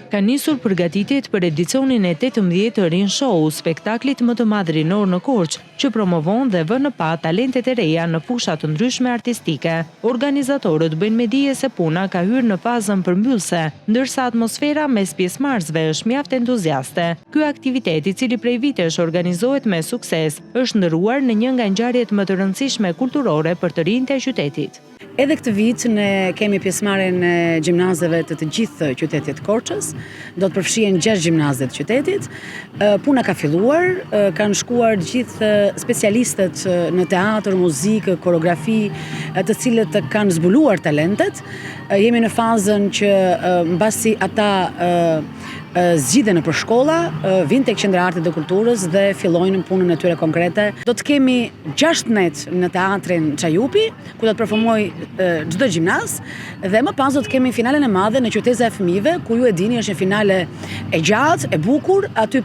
Ka nisur përgatitjet për edicionin e 18 të Rin Show, spektaklit më të madh rinor në Korçë, që promovon dhe vën në pa talentet e reja në fusha të ndryshme artistike. Organizatorët bëjnë me dije se puna ka hyrë në fazën përmbyllse, ndërsa atmosfera mes pjesëmarrësve është mjaft entuziaste. Ky aktivitet, i cili prej vitesh organizohet me sukses, është ndëruar në një nga ngjarjet më të rëndësishme kulturore për të rinjtë e qytetit. Edhe këtë vit ne kemi pjesëmarrjen e gjimnazeve të gjithë qytetit Korçës. Do të përfshihen 6 gjimnaze të qytetit. Puna ka filluar, kanë shkuar gjithë specialistët në teatr, muzikë, koreografi, të cilët kanë zbuluar talentet. Jemi në fazën që mbasi ata zgjidhen nëpër shkolla, vinë tek Qendra e Artit dhe Kulturës dhe fillojnë punën e tyre konkrete. Do të kemi 6 net në teatrin Çajupi, ku do të performojë çdo gjimnaz, dhe më pas do të kemi finalen e madhe në Qyteza e Fëmijëve, ku ju e dini është një finale e gjatë, e bukur, aty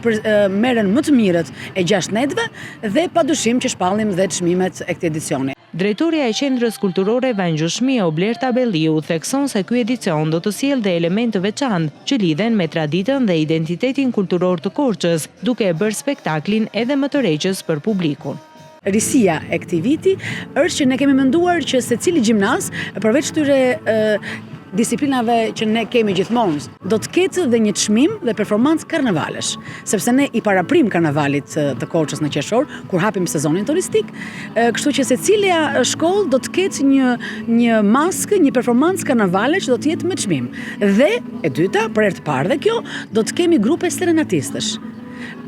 merren më të mirët e 6 netëve dhe padyshim që shpallim dhe çmimet e këtij edicioni. Drejtoria e Qendrës Kulturore Vangjushmia Blerta Belliu thekson se ky edicion do të sjellë dhe elementë të veçantë që lidhen me traditën dhe identitetin kulturor të Korçës, duke e bërë spektaklin edhe më të rreqës për publikun. Risia e këtij viti është që ne kemi menduar që secili gjimnaz, përveç këtyre disiplinave që ne kemi gjithmonë, do të ketë dhe një çmim dhe performancë karnavalesh, sepse ne i paraprim karnavalit të Korçës në qershor, kur hapim sezonin turistik, kështu që secila shkollë do të ketë një maskë, një performancë karnavale që do të jetë me çmim. Dhe e dyta, për herë të parë dhe kjo, do të kemi grupe serenatistësh.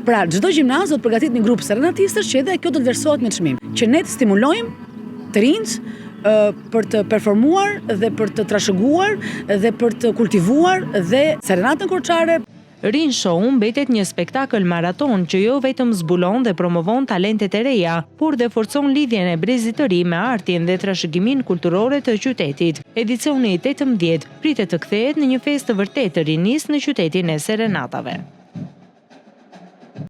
Pra, çdo gjimnaz do të përgatit një grup serenatistësh që edhe kjo do të vlerësohet me çmim, që ne të stimulojmë të rinjt për të performuar dhe për të trashëguar dhe për të kultivuar dhe serenatën korçare. Rin Show mbetet një spektakël maraton që jo vetëm zbulon dhe promovon talentet e reja, por dhe forcon lidhjen e brezit të ri me artin dhe trashëgimin kulturore të qytetit. Edicioni 18 pritet të kthehet në një festë të vërtetë të rinisë në qytetin e serenatave.